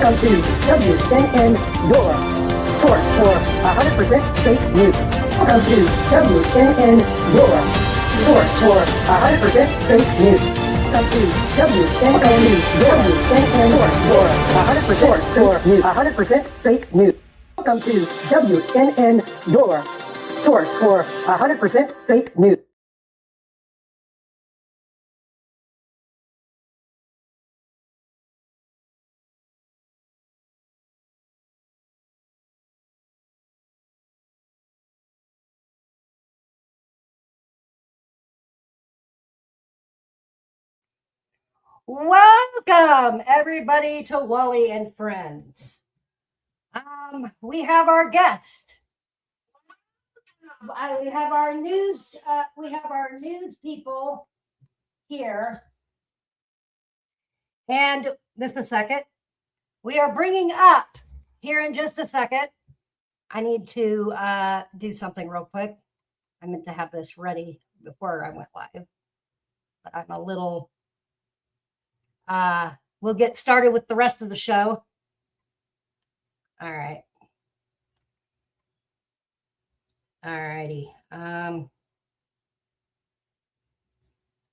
Welcome to WNN, your source for 100% fake news. Welcome to WNN, your source for 100% fake news. Welcome to WNN, your source for 100% fake news. Welcome to WNN, your source for 100% fake news. Welcome, everybody, to Wally and Friends. We have our guest. We have our news. We have our news people here. And just a second. We are bringing up here in just a second. I need to do something real quick. I meant to have this ready before I went live, but I'm a little. We'll get started with the rest of the show. All right. All righty.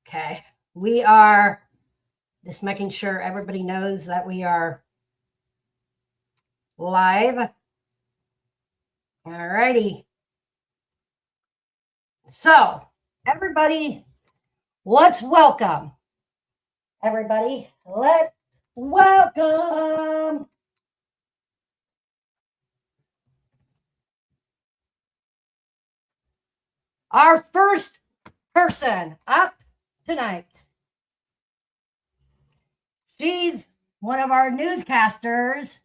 Okay. We are just making sure everybody knows that we are live. All righty. So, everybody, let's welcome. Everybody, let's welcome our first person up tonight. She's one of our newscasters.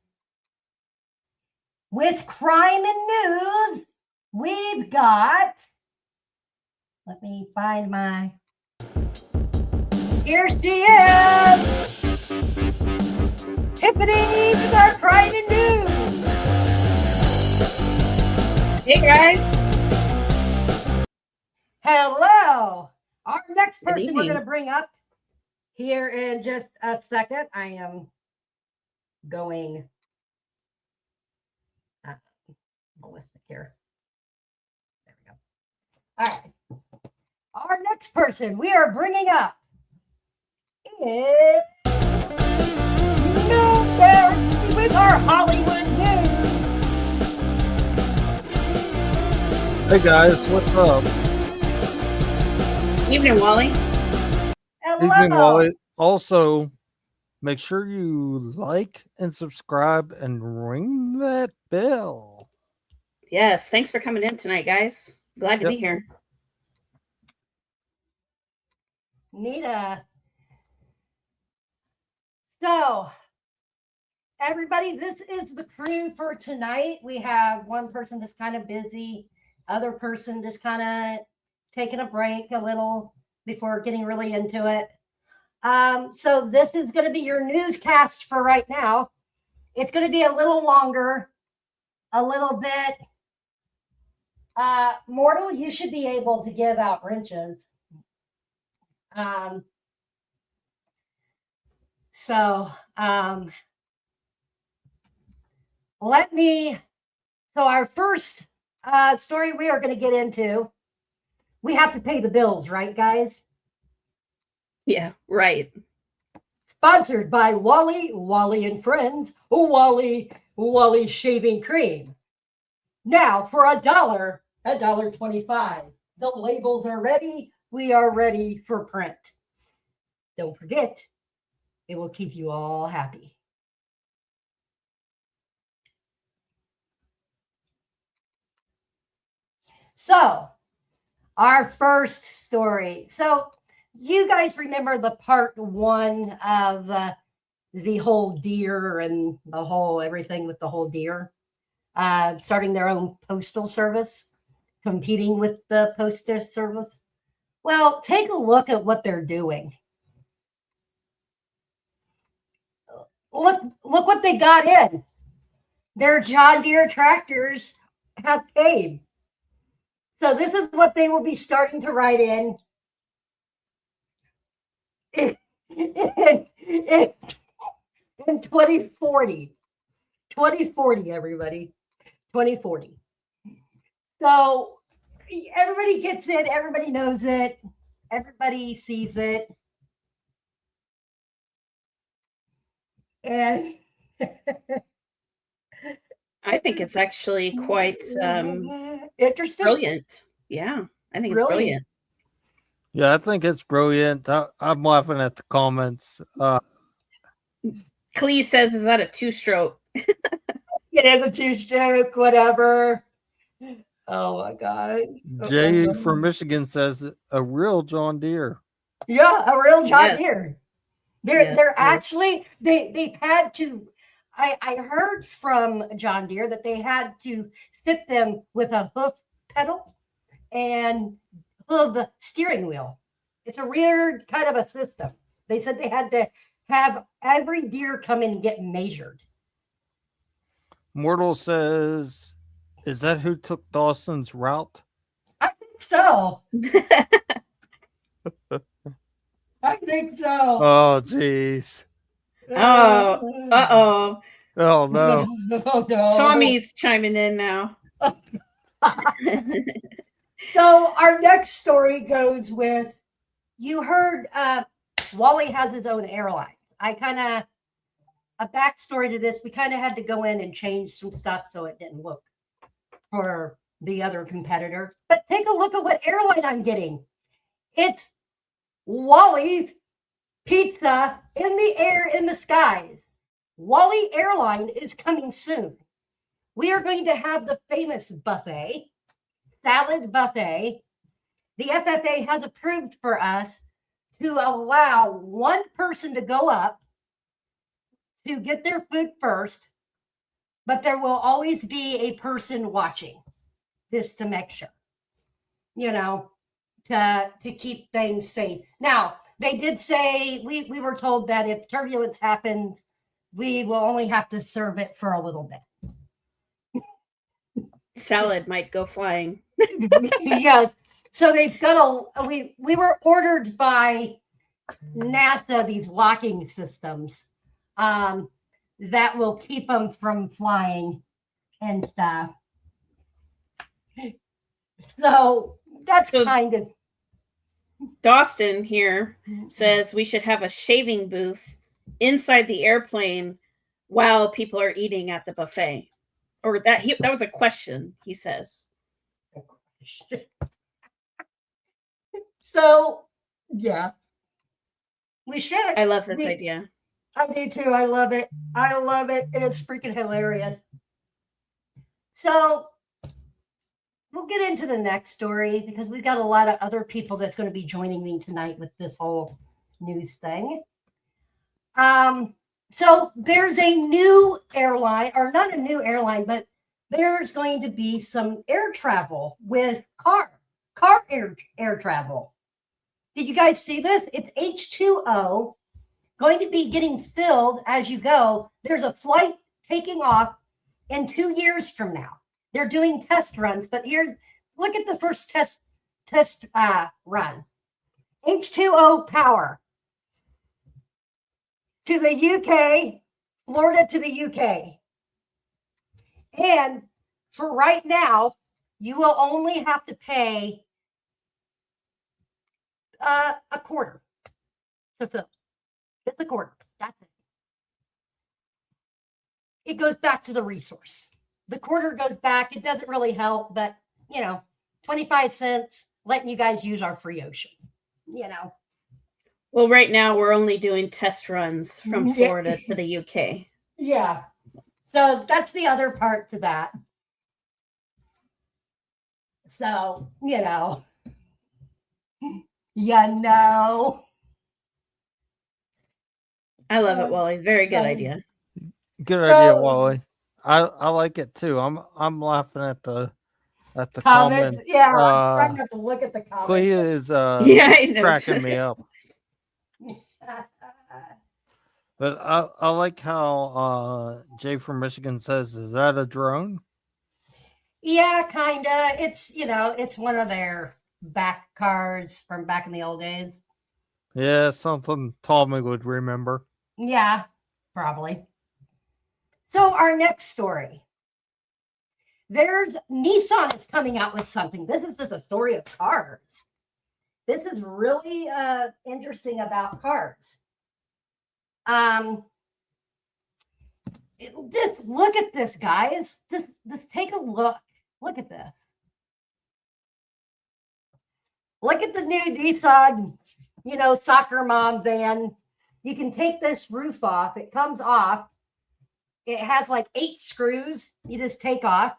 With crime and news, we've got, let me find my, here she is, Tiffany with our crime and news. Hey guys. Hello. Our next person we're going to bring up here in just a second. I am going ballistic here. There we go. All right. Our next person we are bringing up is Newberry with our Hollywood news. Hey guys, what's up? Evening, Wally. Hello. Evening, Wally. Also, make sure you like and subscribe and ring that bell. Yes, thanks for coming in tonight, guys. Glad to be here. Nita. So, everybody, this is the crew for tonight. We have one person that's kind of busy, other person just kind of taking a break a little before getting really into it. So this is going to be your newscast for right now. It's going to be a little longer, a little bit. Mortal, you should be able to give out wrenches. So our first story we are going to get into, we have to pay the bills, right, guys? Yeah, right. Sponsored by Wally and Friends, Wally shaving cream. Now for $1.25. The labels are ready. We are ready for print. Don't forget, it will keep you all happy. So, our first story. So, you guys remember the part one of the whole deer and the whole everything with the whole deer? Starting their own postal service, competing with the postal service. Well, take a look at what they're doing. Look what they got in. Their John Deere tractors have paid. So this is what they will be starting to write in 2040. 2040, everybody. 2040. So everybody gets it. Everybody knows it. Everybody sees it. And I think it's actually quite interesting. brilliant. Yeah, I think it's Really? brilliant. Yeah, I think it's brilliant. I'm laughing at the comments. Clee says, "Is that a two-stroke?" It is a two-stroke, whatever. Oh my god. Jay from Michigan says a real John Deere. Yeah, a real John Yes. Deere. Yes, They're yes. actually they've had to. I heard from John Deere that they had to fit them with a hoof pedal and hoof steering wheel. It's a weird kind of a system. They said they had to have every deer come in and get measured. Mortal says, is that who took Dawson's route? I think so. I think so. Oh, jeez. Oh, uh-oh. Oh, no. Oh, no. Tommy's chiming in now. So our next story goes with, you heard Wally has his own airlines. A backstory to this, we kind of had to go in and change some stuff so it didn't look for the other competitor. But take a look at what airline I'm getting. It's Wally's Pizza in the air, in the skies. Wally Airline is coming soon. We are going to have the famous buffet, salad buffet. The FFA has approved for us to allow one person to go up to get their food first, but there will always be a person watching this to make sure, to keep things safe. Now, they did say, we were told that if turbulence happens, we will only have to serve it for a little bit. Salad might go flying. Yes. So they've got we were ordered by NASA, these locking systems that will keep them from flying and stuff. So that's kind of. Dawson here says we should have a shaving booth inside the airplane while people are eating at the buffet. Or that was a question, he says. So, yeah. We should. I love this idea. I do too. I love it. I love it. And it's freaking hilarious. So, we'll get into the next story because we've got a lot of other people that's going to be joining me tonight with this whole news thing. So there's a new airline, or not a new airline, but there's going to be some air travel with car air travel. Did you guys see this? It's H2O going to be getting filled as you go. There's a flight taking off in 2 years from now. They're doing test runs, but here, look at the first test run. H2O power to the UK, Florida to the UK. And for right now, you will only have to pay a quarter to fill. Just a quarter. That's it. It goes back to the resource. The quarter goes back. It doesn't really help, but 25 cents letting you guys use our free ocean. Well, right now we're only doing test runs from Florida to the UK. Yeah. So that's the other part to that. So, I love it, Wally. Very good idea. Good idea, Wally. I like it too. I'm laughing at the comments. Yeah, I'm trying not to look at the comments. Clea is cracking me up. But I like how Jay from Michigan says, is that a drone? Yeah, kind of. It's, it's one of their back cars from back in the old days. Yeah, something Tommy would remember. Yeah, probably. So our next story. There's Nissan is coming out with something. This is just a story of cars. This is really interesting about cars. Just look at this, guys. Just take a look. Look at this. Look at the new Nissan, soccer mom van. You can take this roof off. It comes off. It has like 8 screws. You just take off.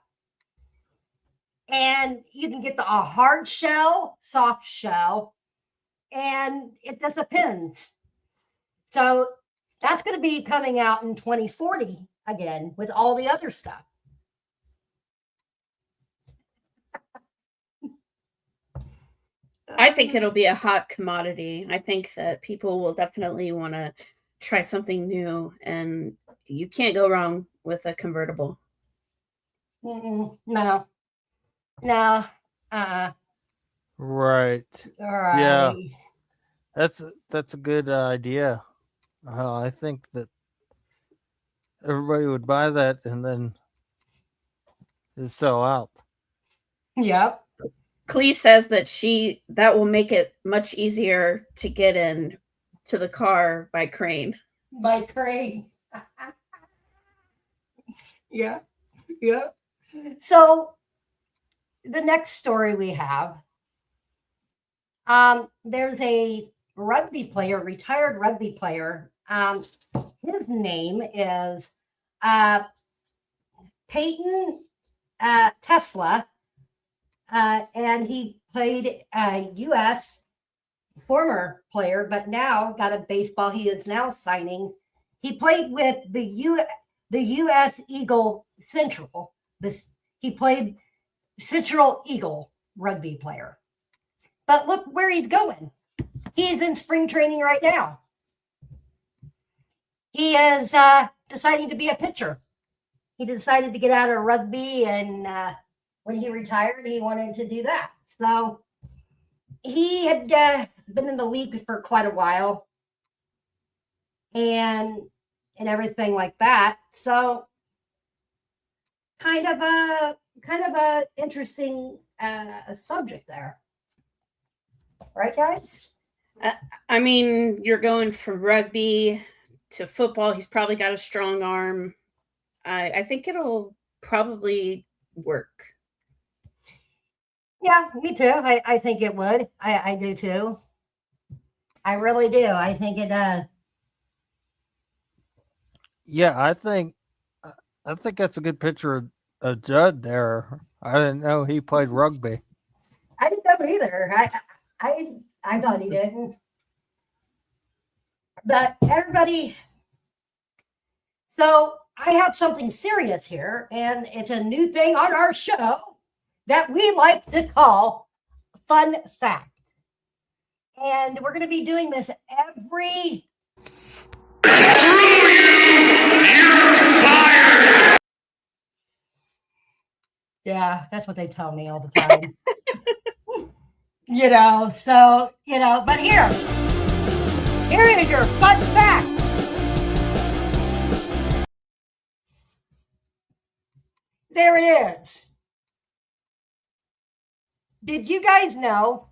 And you can get a hard shell, soft shell, and it just depends. So that's going to be coming out in 2040 again with all the other stuff. I think it'll be a hot commodity. I think that people will definitely want to try something new, and you can't go wrong with a convertible. No. Right. All right. Yeah. That's a good idea. I think that everybody would buy that and then it sell out. Yep. Clee says that that will make it much easier to get in to the car by crane. By crane. Yeah. Yeah. So the next story we have, there's a rugby player, retired rugby player. His name is Peyton Tesla, and he played U.S. former player, but now got a baseball. He is now signing. He played with the U.S. Eagle Central. He played Central Eagle rugby player. But look where he's going. He's in spring training right now. He is deciding to be a pitcher. He decided to get out of rugby, and when he retired, he wanted to do that. So he had been in the league for quite a while, and everything like that. So kind of a interesting subject there, right, guys? I mean, you're going from rugby to football. He's probably got a strong arm. I think it'll probably work. Yeah, me too. I think it would. I do too. I really do. I think it does. Yeah, I think that's a good picture of Judd there. I didn't know he played rugby. I didn't know either. I thought he didn't. But everybody, so I have something serious here, and it's a new thing on our show that we like to call Fun Fact. And we're going to be doing this every... You're fired! Yeah, that's what they tell me all the time. But here is your fun fact. There it is. Did you guys know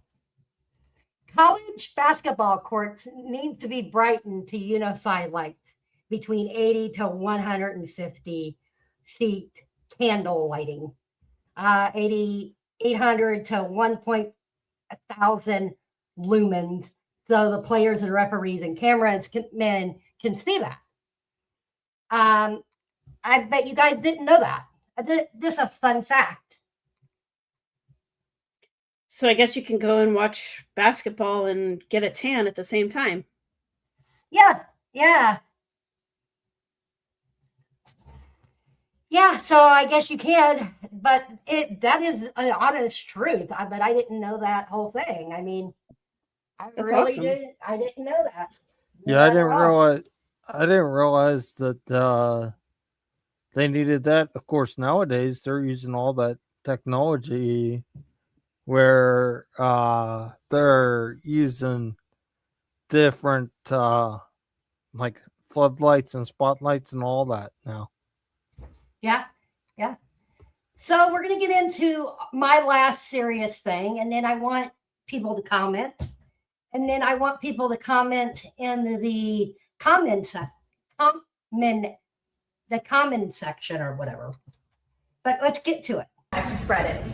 college basketball courts need to be brightened to unify lights between 80 to 150 feet candle lighting, 800 to 1,000 lumens, so the players and referees and cameras can see that. I bet you guys didn't know that. This is a fun fact. So I guess you can go and watch basketball and get a tan at the same time. Yeah. So I guess you can, but that is an honest truth. But I didn't know that whole thing. I mean, I really didn't. I didn't know that. Yeah, I didn't realize. I didn't realize that they needed that. Of course, nowadays they're using all that technology where they're using different like floodlights and spotlights and all that now. Yeah. Yeah. So we're going to get into my last serious thing, and then I want people to comment. And then I want people to comment in the comment section or whatever. But let's get to it. To spread it.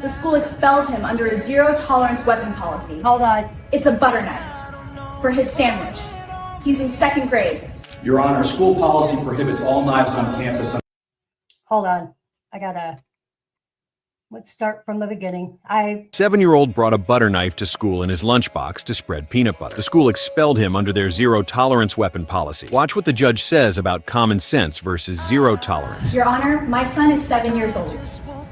The school expelled him under a zero-tolerance weapon policy. Hold on. It's a butter knife for his sandwich. He's in 2nd grade. Your Honor, school policy prohibits all knives on campus. Hold on. Let's start from the beginning. 7-year-old brought a butter knife to school in his lunchbox to spread peanut butter. The school expelled him under their zero-tolerance weapon policy. Watch what the judge says about common sense versus zero tolerance. Your Honor, my son is 7 years old.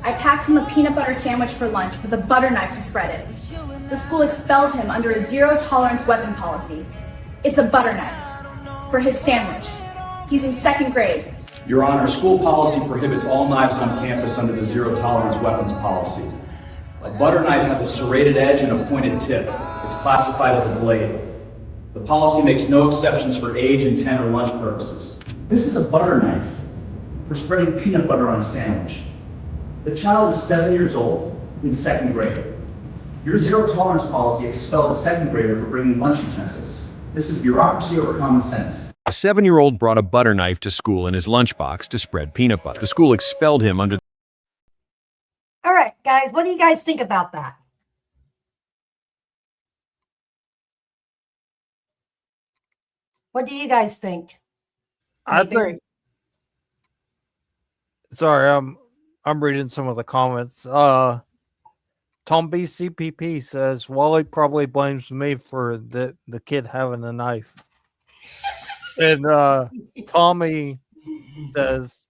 I packed him a peanut butter sandwich for lunch with a butter knife to spread it. The school expelled him under a zero-tolerance weapon policy. It's a butter knife for his sandwich. He's in 2nd grade. Your Honor, school policy prohibits all knives on campus under the zero-tolerance weapons policy. A butter knife has a serrated edge and a pointed tip. It's classified as a blade. The policy makes no exceptions for age, intent, or lunch purposes. This is a butter knife for spreading peanut butter on a sandwich. The child is 7 years old in 2nd grade. Your zero-tolerance policy expelled a 2nd grader for bringing lunch utensils. This is bureaucracy over common sense. A 7-year-old brought a butter knife to school in his lunchbox to spread peanut butter. The school expelled him under... All right, guys, what do you guys think about that? What do you guys think? I think. Sorry, I'm reading some of the comments. Tom BCPP says Wally probably blames me for the kid having a knife. And Tommy says,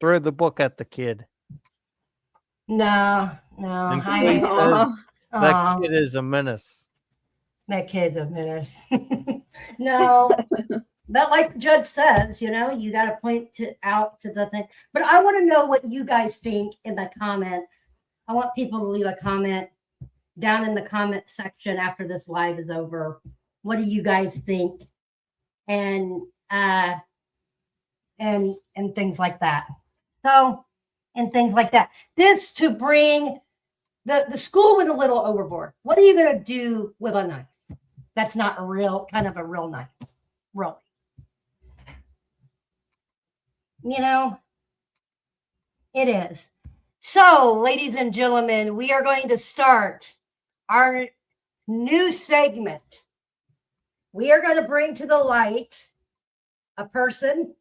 throw the book at the kid. No. And Kate says, that kid is a menace. That kid's a menace. No, but like the judge says, you got to point out to the thing. But I want to know what you guys think in the comments. I want people to leave a comment down in the comment section after this live is over. What do you guys think? And things like that. And things like that. This to bring the school went a little overboard. What are you going to do with a knife? That's not a real knife, really. It is. So, ladies and gentlemen, we are going to start our new segment. We are going to bring to the light a person.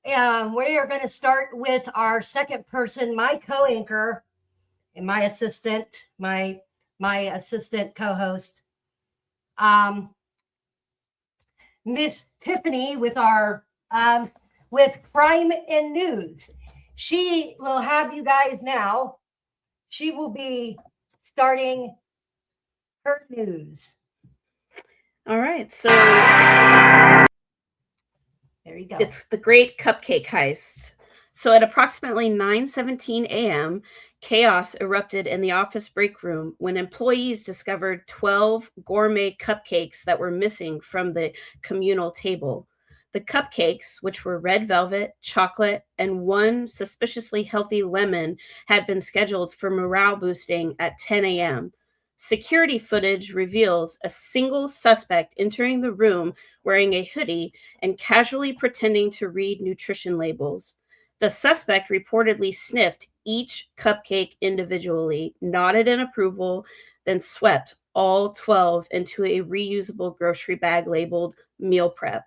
We are going to start with our second person, my co-anchor and my assistant, my assistant co-host, Miss Tiffany, with our with Crime and News. She will have you guys now. She will be starting her news. All right, so there you go. It's the Great Cupcake Heist. So at approximately 9:17 a.m., chaos erupted in the office break room when employees discovered 12 gourmet cupcakes that were missing from the communal table. The cupcakes, which were red velvet, chocolate, and one suspiciously healthy lemon, had been scheduled for morale boosting at 10 a.m. Security footage reveals a single suspect entering the room wearing a hoodie and casually pretending to read nutrition labels. The suspect reportedly sniffed each cupcake individually, nodded in approval, then swept all 12 into a reusable grocery bag labeled meal prep.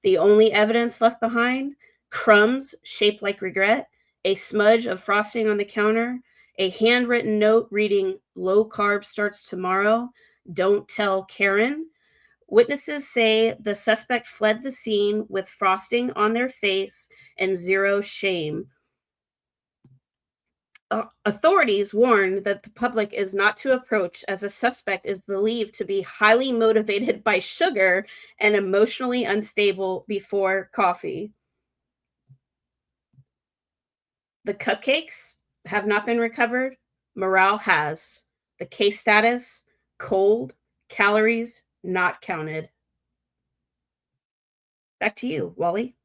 The only evidence left behind: crumbs shaped like regret, a smudge of frosting on the counter, a handwritten note reading, "Low carb starts tomorrow. Don't tell Karen." Witnesses say the suspect fled the scene with frosting on their face and zero shame. Authorities warn that the public is not to approach, as a suspect is believed to be highly motivated by sugar and emotionally unstable before coffee. The cupcakes have not been recovered. Morale has. The case status: cold, calories not counted. Back to you, Wally.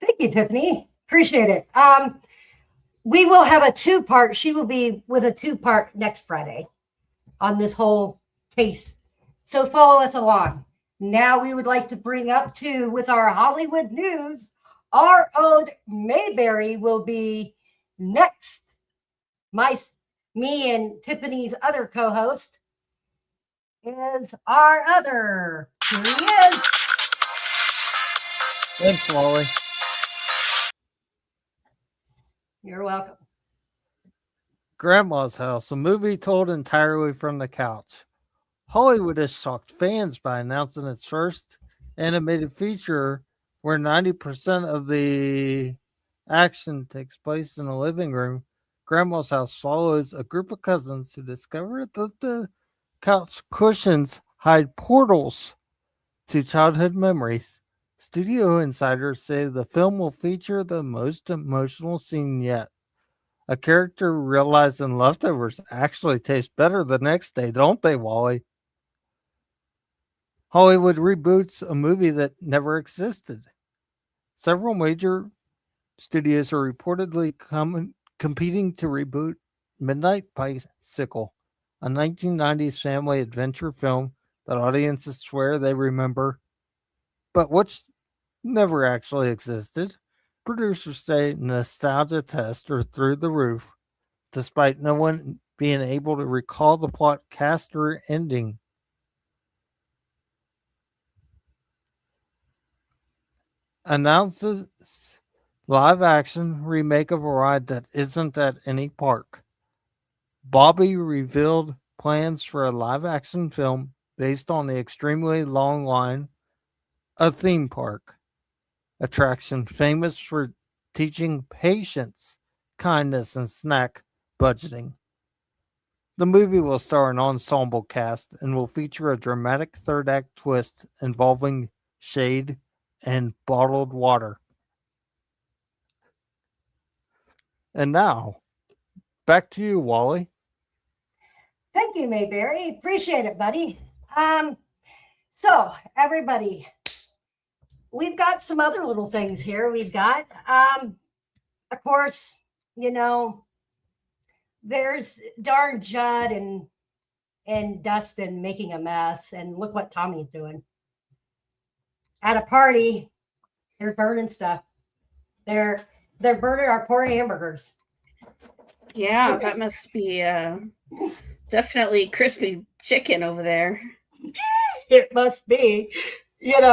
Thank you, Tiffany. Appreciate it. We will have a two-part. She will be with a two-part next Friday on this whole case. So follow us along. Now we would like to bring up to with our Hollywood news, our own Mayberry will be next. Me and Tiffany's other co-host is our other. Here he is. Thanks, Wally. You're welcome. Grandma's House, a movie told entirely from the couch. Hollywood has shocked fans by announcing its first animated feature where 90% of the action takes place in the living room. Grandma's House follows a group of cousins who discover that the couch cushions hide portals to childhood memories. Studio insiders say the film will feature the most emotional scene yet. A character realizing leftovers actually taste better the next day, don't they, Wally? Hollywood reboots a movie that never existed. Several major studios are reportedly competing to reboot Midnight Bicycle, a 1990s family adventure film that audiences swear they remember, but which never actually existed. Producers say nostalgia tests are through the roof, despite no one being able to recall the plot, cast, or ending. Announces live action remake of a ride that isn't at any park. Bobby revealed plans for a live action film based on the extremely long line, a theme park attraction famous for teaching patience, kindness, and snack budgeting. The movie will star an ensemble cast and will feature a dramatic third act twist involving shade and bottled water. And now, back to you, Wally. Thank you, Mayberry. Appreciate it, buddy. So everybody, we've got some other little things here. We've got, of course, there's darn Judd and Dustin making a mess, and look what Tommy's doing. At a party, they're burning stuff. They're burning our poor hamburgers. Yeah, that must be definitely crispy chicken over there. It must be, And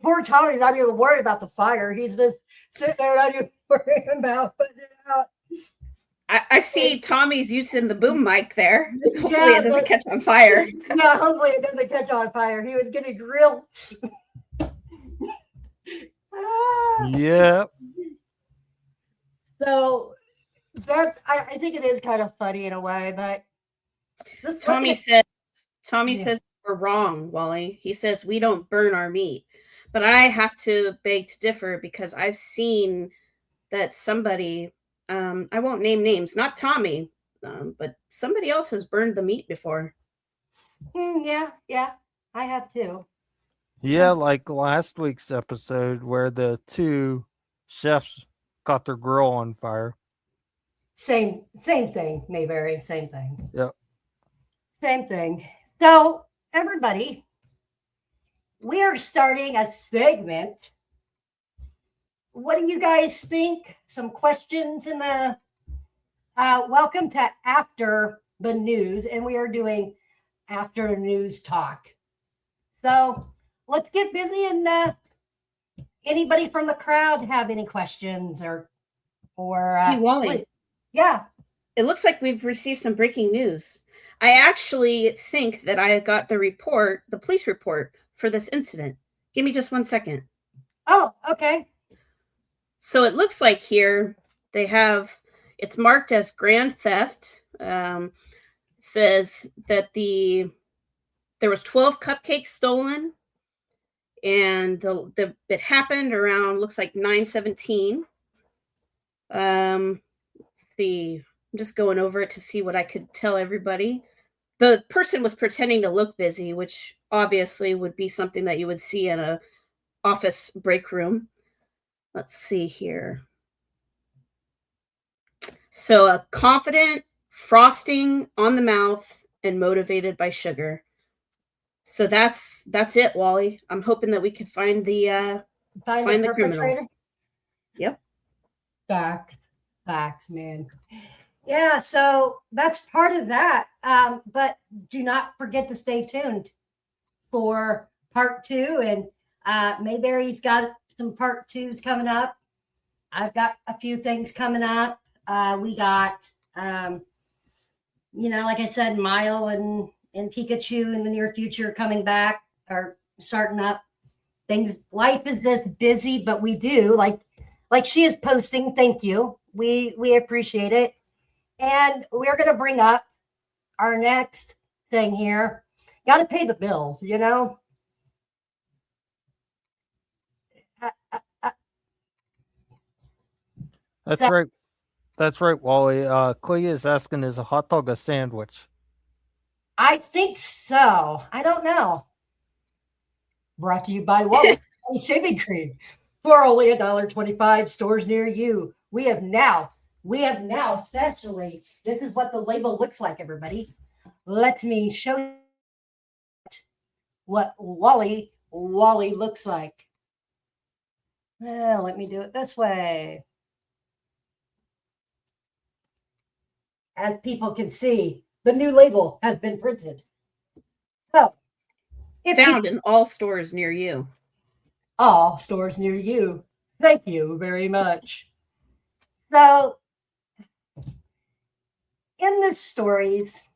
poor Tommy's not even worried about the fire. He's just sitting there not even worrying about putting it out. I see Tommy's using the boom mic there. Hopefully it doesn't catch on fire. Yeah, hopefully it doesn't catch on fire. He would get a grill. Yep. So I think it is kind of funny in a way, but Tommy says we're wrong, Wally. He says we don't burn our meat. But I have to beg to differ because I've seen that somebody, I won't name names, not Tommy, but somebody else has burned the meat before. Yeah, I have too. Yeah, like last week's episode where the two chefs caught their grill on fire. Same thing, Mayberry. Same thing. Yep. Same thing. So, everybody, we are starting a segment. What do you guys think? Some questions in the welcome to After the News, and we are doing After the News Talk. So let's get busy, and anybody from the crowd have any questions or Hey, Wally. Yeah. It looks like we've received some breaking news. I actually think that I got the police report for this incident. Give me just 1 second. Oh, okay. So it looks like here it's marked as grand theft. Says that there was 12 cupcakes stolen, and it happened around, looks like 9:17. Let's see. I'm just going over it to see what I could tell everybody. The person was pretending to look busy, which obviously would be something that you would see in a office break room. Let's see here. So a confident, frosting on the mouth, and motivated by sugar. So that's it, Wally. I'm hoping that we can find the Find the criminal. perpetrator. Yep. Facts, man. Yeah, so that's part of that. But do not forget to stay tuned for part 2. And Mayberry's got some part 2s coming up. I've got a few things coming up. We got, like I said, Mile and Pikachu in the near future coming back or starting up. Things, life is this busy, but we do like she is posting. Thank you. We appreciate it. And we're going to bring up our next thing here. Got to pay the bills, That's So- right. That's right, Wally. Clea is asking, is a hot dog a sandwich? I think so. I don't know. Brought to you by Wally Shaving Cream. For only $1.25, stores near you. We have now essentially, this is what the label looks like, everybody. Let me show you what Wally looks like. Well, let me do it this way. As people can see, the new label has been printed. So, Found in all stores near you. all stores near you. Thank you very much. So, in the stories,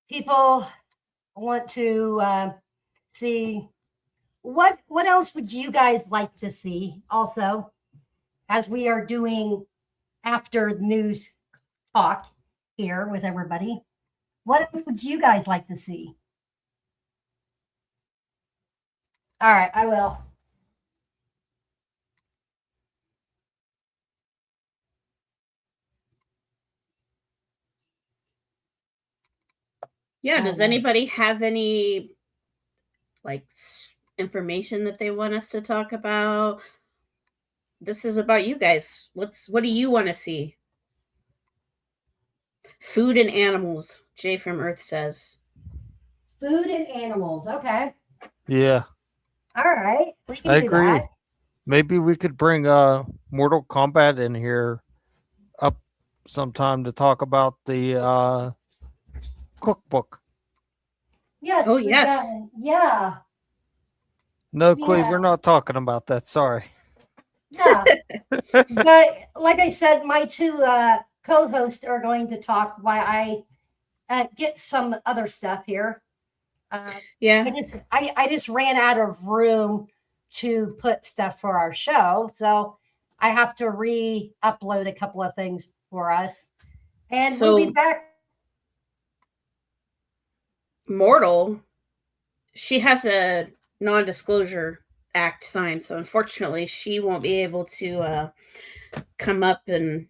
people want to see what else would you guys like to see also, as we are doing after news talk here with everybody. What else would you guys like to see? All right, I will. Yeah, does anybody have any information that they want us to talk about? This is about you guys. What do you want to see? Food and animals, Jay from Earth says. Food and animals. Okay. Yeah, All right. We can I do agree. that. Maybe we could bring Mortal Kombat in here up sometime to talk about the cookbook. Yes. Oh, we yes. got it. Yeah. No, Clea, Yeah. we're not talking about that. Sorry. Yeah. But like I said, my two co-hosts are going to talk while I get some other stuff here. Yeah. I just ran out of room to put stuff for our show, so I have to re-upload a couple of things for us, and we'll be back. Mortal, she has a non-disclosure act signed, so unfortunately she won't be able to come up and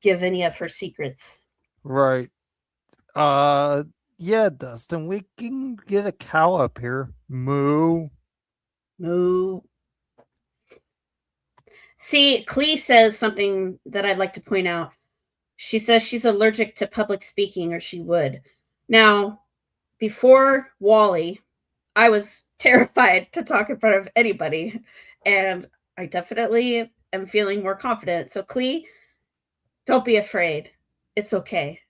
give any of her secrets. Right. Yeah, Dustin, we can get a cow up here. Moo. Moo. See, Clee says something that I'd like to point out. She says she's allergic to public speaking, or she would. Now, before Wally, I was terrified to talk in front of anybody, and I definitely am feeling more confident. So, Clee, don't be afraid. It's okay.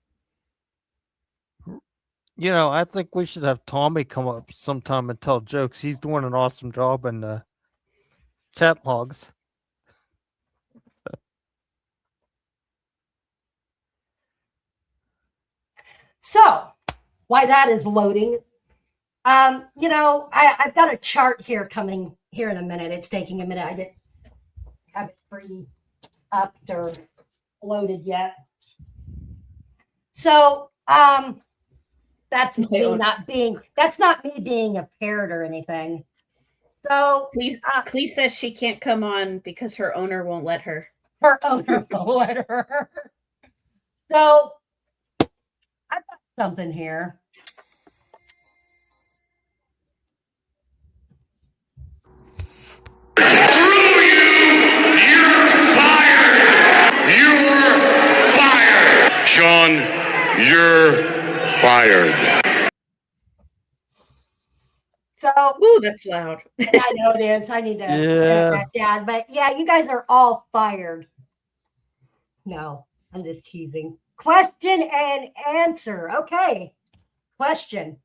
I think we should have Tommy come up sometime and tell jokes. He's doing an awesome job in the chat logs. So, while that is loading, I've got a chart here coming here in a minute. It's taking a minute. I didn't have it free up or loaded yet. So, that's not me being a parrot or anything. So, Clee says she can't come on because her owner won't let her. Her owner won't let her. So, I got something here. You're fired. So Ooh, that's loud. I know it is. I need to edit Yeah. that down. But yeah, you guys are all fired. No, I'm just teasing. Question and answer. Okay. Question.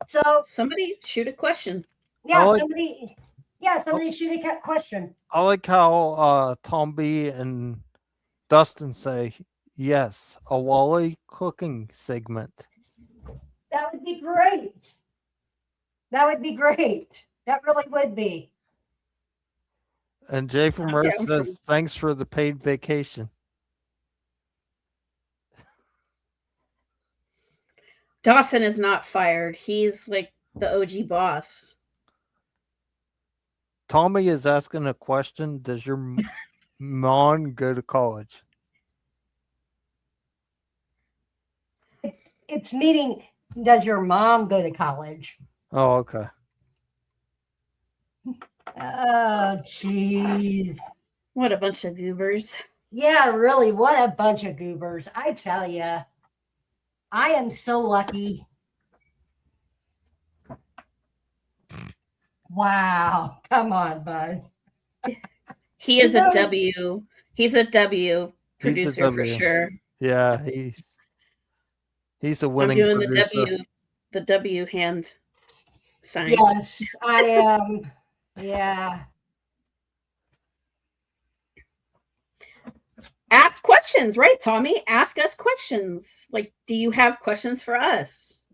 So Somebody shoot a question. yeah, like- somebody shoot a question. I like how Tom B and Dustin say, yes, a Wally cooking segment. That would be great. That would be great. That really would be. And Jay from I'm Rose down for- says, thanks for the paid vacation. Dawson is not fired. He's like the OG boss. Tommy is asking a question. Does your mom go to college? It's meaning, does your mom go to college? Oh, okay. Oh, jeez. What a bunch of goobers. Yeah, really. What a bunch of goobers. I tell you. I am so lucky. Wow. Come on, bud. He is a No. W. He's a W He's a producer for W. sure. Yeah, he's a I'm winning doing producer. the W hand sign. Yes, I am. Yeah. Ask questions, right, Tommy? Ask us questions. Like, do you have questions for us?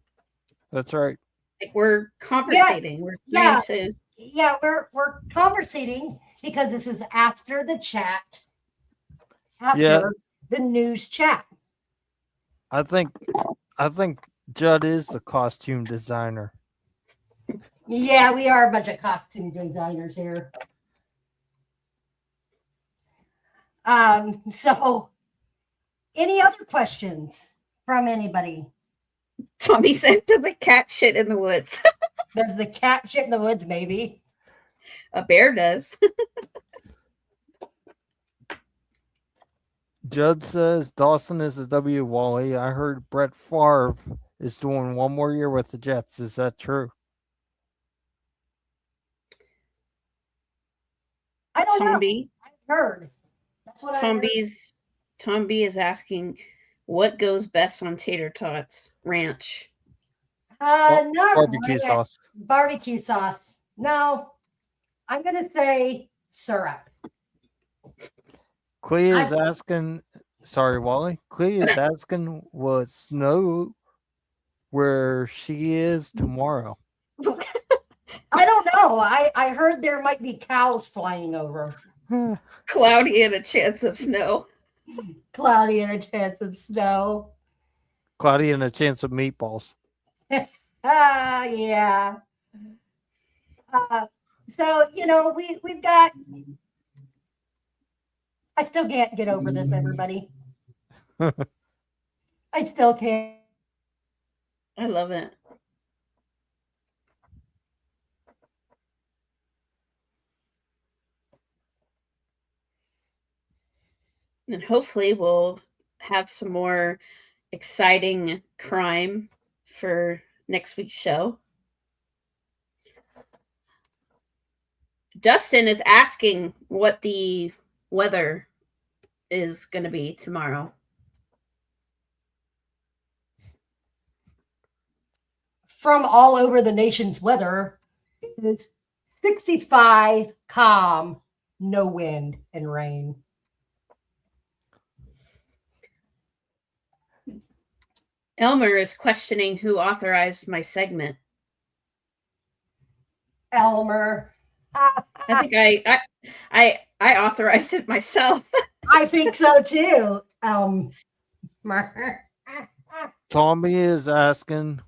That's right. Like, we're conversating. We're trying to. Yeah, we're conversating because this is after the chat. After Yeah. the news chat. I think Judd is the costume designer. Yeah, we are a bunch of costume designers here. So any other questions from anybody? Tommy said to the cat shit in the woods. Does the cat shit in the woods, maybe? A bear does. Judd says Dawson is a W. Wally. I heard Brett Favre is doing one more year with the Jets. Is that true? I don't know. Tom B. I've heard. That's what I heard. Tom B is asking what goes best on tater tots ranch. Not Barbecue ranch. sauce. Barbecue sauce. No, I'm gonna say syrup. Clea is asking, sorry, Wally. Clea is asking, will it snow where she is tomorrow? I don't know. I heard there might be cows flying over. Cloudy and a chance of snow. Cloudy and a chance of snow. Cloudy and a chance of meatballs. Yeah. So we've got. I still can't get over this, everybody. I still can't. I love it. And hopefully we'll have some more exciting crime for next week's show. Dustin is asking what the weather is going to be tomorrow. From all over the nation's weather, it's 65, calm, no wind and rain. Elmer is questioning who authorized my segment. Elmer. I think I authorized it myself. I think so too. Tommy is asking,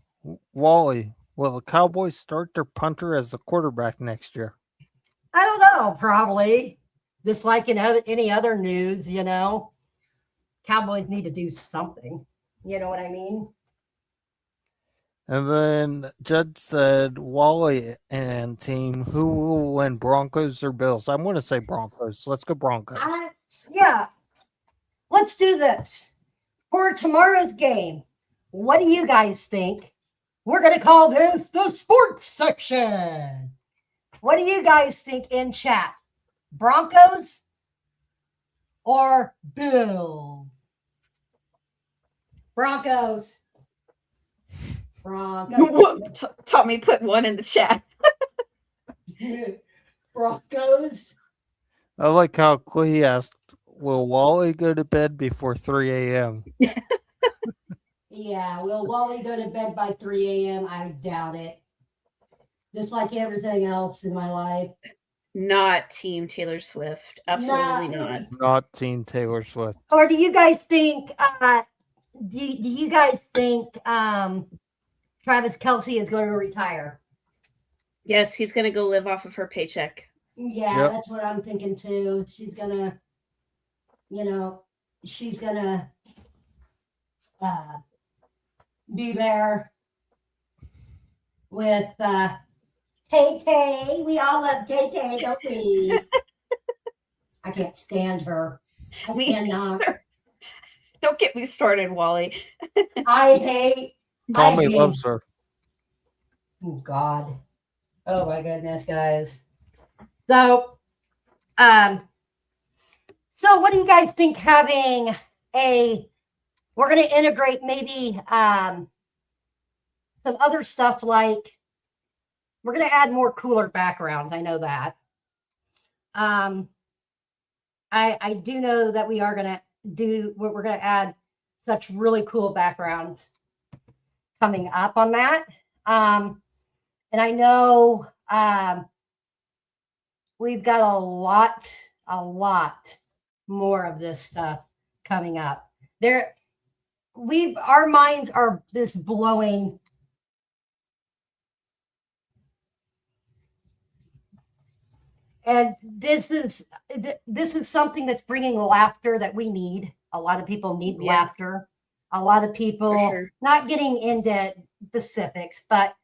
Wally, will the Cowboys start their punter as the quarterback next year? I don't know, probably. Just like in any other news, Cowboys need to do something. You know what I mean? And then Judd said, Wally and team, who will win, Broncos or Bills? I'm going to say Broncos. Let's go Broncos. Yeah. Let's do this. for tomorrow's game, what do you guys think? We're going to call this the sports section. What do you guys think in chat? Broncos or Bills? Broncos. Broncos. Tommy put one in the chat. Broncos. I like how he asked, will Wally go to bed before 3 a.m.? Yeah, will Wally go to bed by 3 a.m.? I doubt it. Just like everything else in my life. Not Team Taylor Swift. Absolutely not. Not Team Taylor Swift. Or do you guys think do you guys think Travis Kelce is going to retire? Yes, he's going to go live off of her paycheck. Yeah, Yep. that's what I'm thinking too. She's gonna, she's gonna be there with Tay Tay. We all love Tay Tay, don't we? I can't stand her. I Me cannot. Don't get me started, Wally. I hate. Tommy loves her. Oh God. Oh my goodness, guys. So, what do you guys think having we're going to integrate maybe some other stuff, like we're going to add more cooler backgrounds. I know that. I do know that we are going to we're going to add such really cool backgrounds coming up on that. And I know, we've got a lot more of this stuff coming up. Our minds are just blowing. And this is something that's bringing laughter that we need. A lot of people need laughter. A lot of people, not getting into specifics, but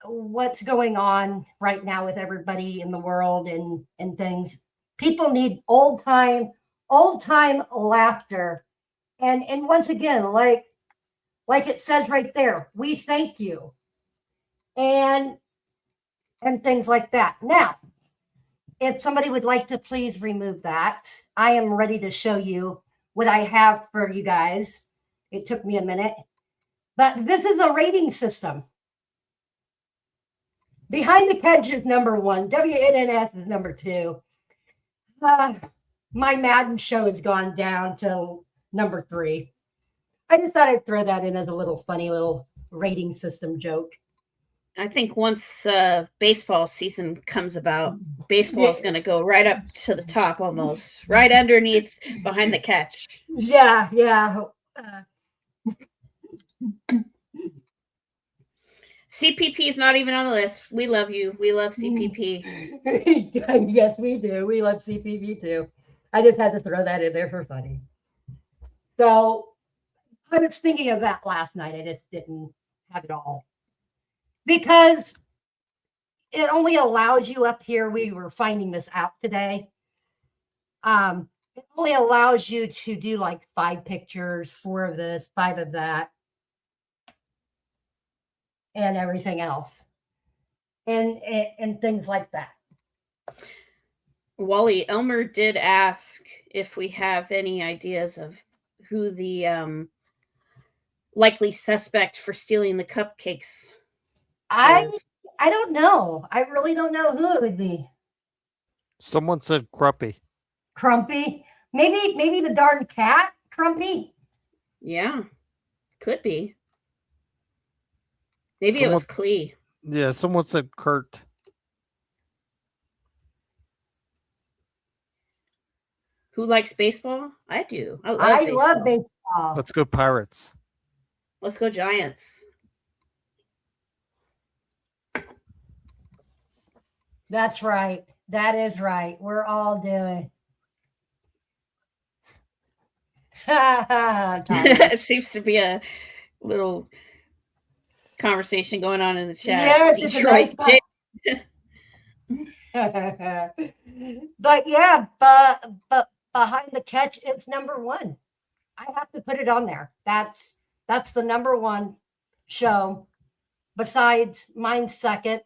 what's going on right now with everybody in the world and things. People need old time laughter. And once again, like it says right there, we thank you. And things like that. Now, if somebody would like to please remove that, I am ready to show you what I have for you guys. It took me a minute, but this is a rating system. Behind the Catch is number 1. WNNS is number 2. My Madden show has gone down to number 3. I just thought I'd throw that in as a little funny little rating system joke. I think once baseball season comes about, baseball is going to go right up to the top, almost right underneath Behind the Catch. Yeah. CPP is not even on the list. We love you. We love CPP. Yes, we do. We love CPP too. I just had to throw that in there for funny. So I was thinking of that last night. I just didn't have it all. Because it only allows you up here. We were finding this out today. It only allows you to do like 5 pictures, 4 of this, 5 of that, and everything else, and things like that. Wally, Elmer did ask if we have any ideas of who the likely suspect for stealing the cupcakes is. I don't know. I really don't know who it would be. Someone said Cruppy. Crumpy? Maybe the darn cat, Crumpy? Yeah, could be. Maybe it was Clee. Yeah, someone said Kurt. Who likes baseball? I do. I love baseball. Let's go Pirates. Let's go Giants. That's right. That is right. We're all doing. It seems to be a little conversation going on in the chat. Yes, Detroit. But yeah, but Behind the Catch, it's number 1. I have to put it on there. That's the number one show besides mine second,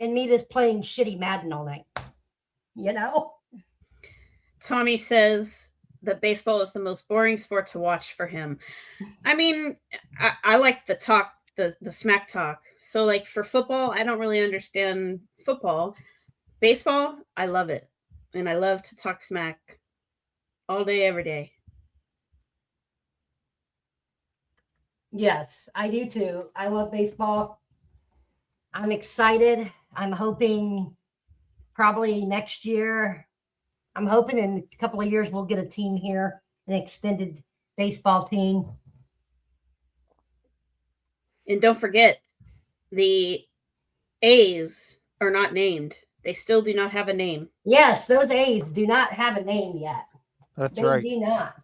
and me just playing shitty Madden all night. You know? Tommy says that baseball is the most boring sport to watch for him. I mean, I like the talk, the smack talk. So like for football, I don't really understand football. Baseball, I love it. And I love to talk smack all day, every day. Yes, I do too. I love baseball. I'm excited. I'm hoping probably next year. I'm hoping in a couple of years we'll get a team here, an extended baseball team. And don't forget, the A's are not named. They still do not have a name. Yes, those A's do not have a name yet. That's They right. do not.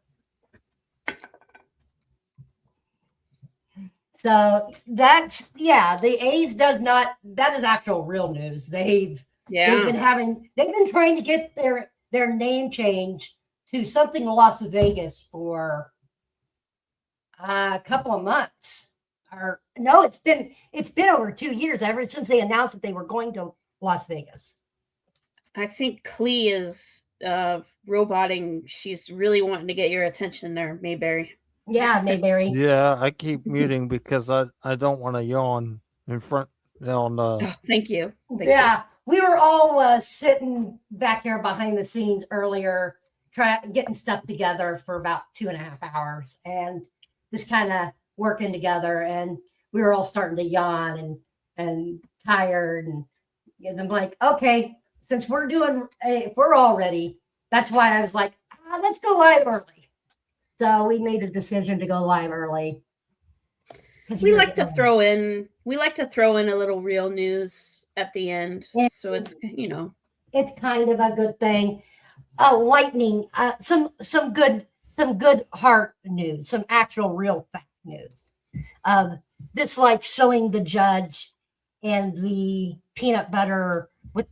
So that's the A's does not. That is actual real news. They've been trying to get their name changed to something Las Vegas for a couple of months. Or no, it's been over 2 years ever since they announced that they were going to Las Vegas. I think Clee is roboting. She's really wanting to get your attention there, Mayberry. Yeah, Mayberry. Yeah, I keep muting because I don't want to yawn in front on Thank you. Thank Yeah, we were all sitting back here behind the scenes earlier, getting stuff together for about 2.5 hours, and just kind of working together. And we were all starting to yawn and tired, and I'm like, okay, since we're all ready. That's why I was like, let's go live early. So we made a decision to go live early. We like to throw in a little real news at the end. Yeah. So it's it's kind of a good thing. Lightning, some good heart news, some actual real fact news. This like showing the judge and the peanut butter with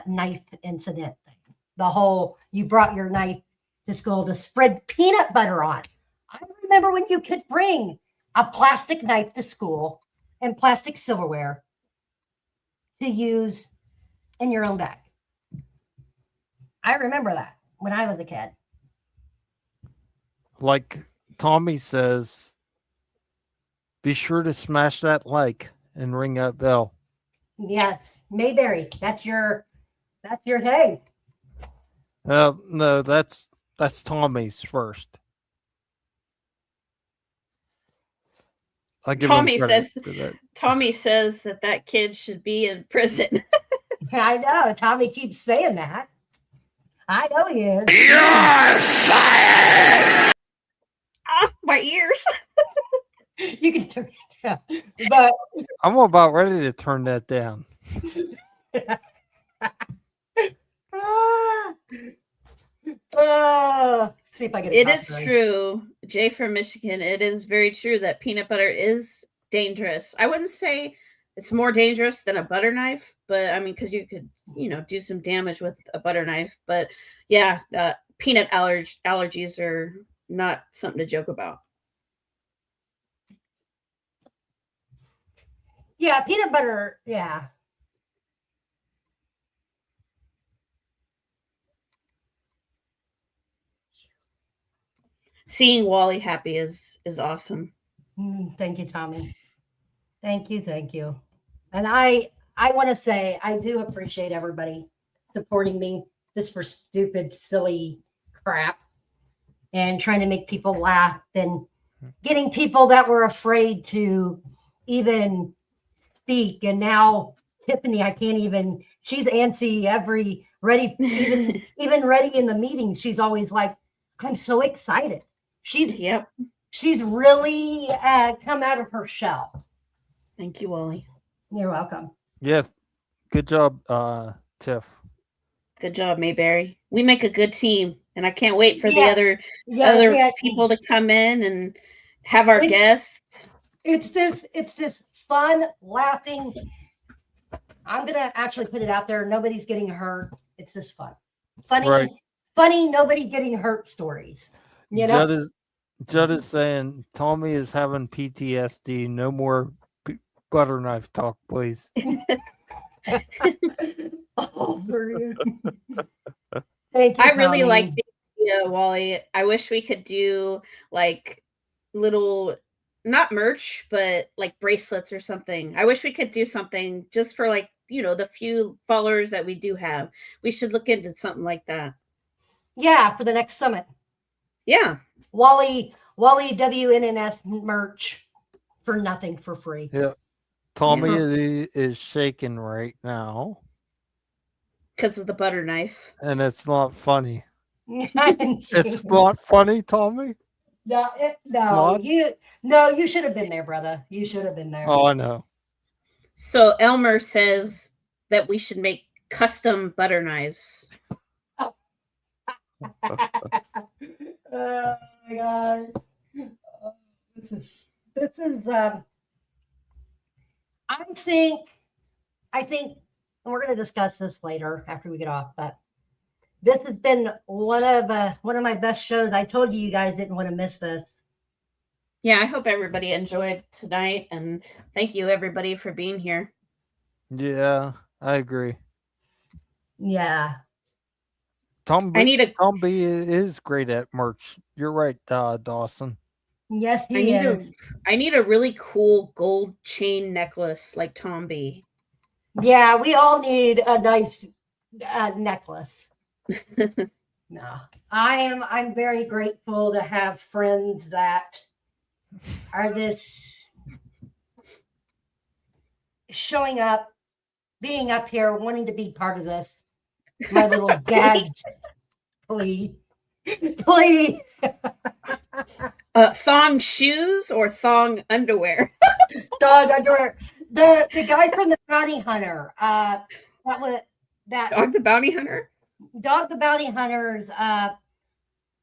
knife incident thing. The whole you brought your knife to school to spread peanut butter on. I remember when you could bring a plastic knife to school and plastic silverware to use in your own bag. I remember that when I was a kid. like Tommy says, be sure to smash that like and ring that bell. Yes, Mayberry, that's your thing. No, that's Tommy's first. I give him Tommy credit says for that. Tommy says that kid should be in prison. I know. Tommy keeps saying that. I know he is. You're fired! My ears. You can turn it down. But I'm about ready to turn that down. see if I get It is true, Jay from Michigan. It is very true that peanut butter is dangerous. I wouldn't say it's more dangerous than a butter knife, but I mean, because you could, do some damage with a butter knife. But yeah, peanut allergies are not something to joke about. Yeah, peanut butter. Yeah. Seeing Wally happy is awesome. Thank you, Tommy. Thank you. And I want to say I do appreciate everybody supporting me just for stupid, silly crap and trying to make people laugh and getting people that were afraid to even speak. And now Tiffany, I can't even, she's antsy even ready in the meetings. She's always like, I'm so excited. She's really come out of her shell. Thank you, Wally. You're welcome. Yeah, good job, Tiff. Good job, Mayberry. We make a good team, and I can't wait for the other people to come in and have our guests. It's this fun, laughing. I'm gonna actually put it out there. Nobody's getting hurt. It's this fun, funny, nobody getting hurt stories. Judd is saying Tommy is having PTSD. No more butter knife talk, please. Oh, Maria. Thank you, I really Tommy. like the idea, Wally. I wish we could do like little, not merch, but like bracelets or something. I wish we could do something just for like, the few followers that we do have. We should look into something like that. Yeah, for the next summit. Yeah. Wally WNNS merch for nothing, for free. Yeah. Tommy Yeah. is shaking right now. Because of the butter knife. And it's not funny. It's not funny, Tommy? No, you should have been there, brother. You should have been there. Oh, I know. So Elmer says that we should make custom butter knives. Oh my god. This is I think and we're going to discuss this later after we get off, but this has been one of my best shows. I told you guys didn't want to miss this. Yeah, I hope everybody enjoyed tonight, and thank you everybody for being here. Yeah, I agree. Yeah. Tom B is great at merch. You're right, Dawson. Yes, he is. I need a really cool gold chain necklace like Tom B. Yeah, we all need a nice necklace. No, I'm very grateful to have friends that are this showing up, being up here, wanting to be part of this. My little gag, please. Thong shoes or thong underwear? Dog underwear. The guy from the Bounty Hunter. Dog the Bounty Hunter. Dog the Bounty Hunters.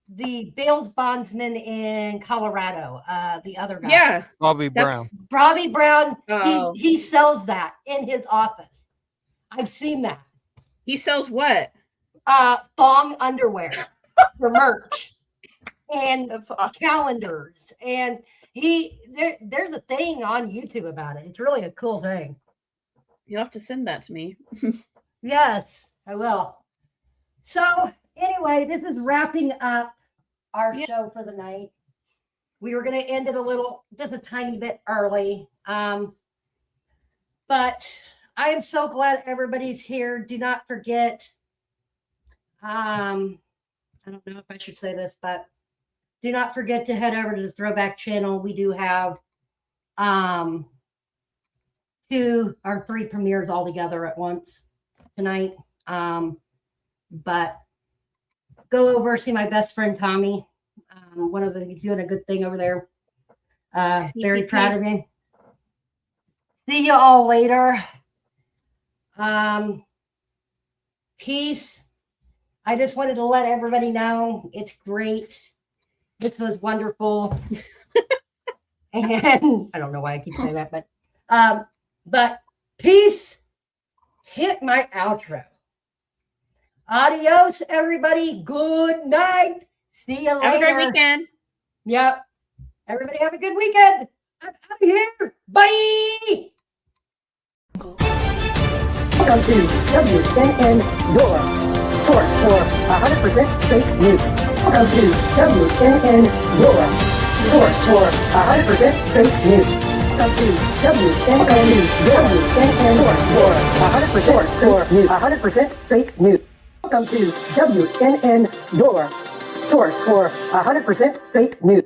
The bail bondsman in Colorado. The other guy. Yeah, Bobby Brown. Bobby Brown. Oh. He sells that in his office. I've seen that. He sells what? Thong underwear for merch and That's awesome. calendars, and there's a thing on YouTube about it. It's really a cool thing. You'll have to send that to me. Yes, I will. So anyway, this is wrapping up our show for the night. We were going to end it just a tiny bit early, but I am so glad everybody's here. Do not forget. I don't know if I should say this, but do not forget to head over to the Throwback channel. We do have 2 or 3 premieres all together at once tonight. But go over, see my best friend Tommy. One of them, he's doing a good thing over there. Very proud of him. See you all later. Peace. I just wanted to let everybody know it's great. This was wonderful. And I don't know why I keep saying that, but peace. Hit my outro. Adios, everybody. Good night. See you later. Have a great weekend. Yep. Everybody have a good weekend. I'm out of here. Bye. Welcome to WNN, your source for 100% fake news. Welcome to WNN, your source for 100% fake news. Welcome to WNN, your source for 100% fake news. Welcome to WNN, your source for 100% fake news.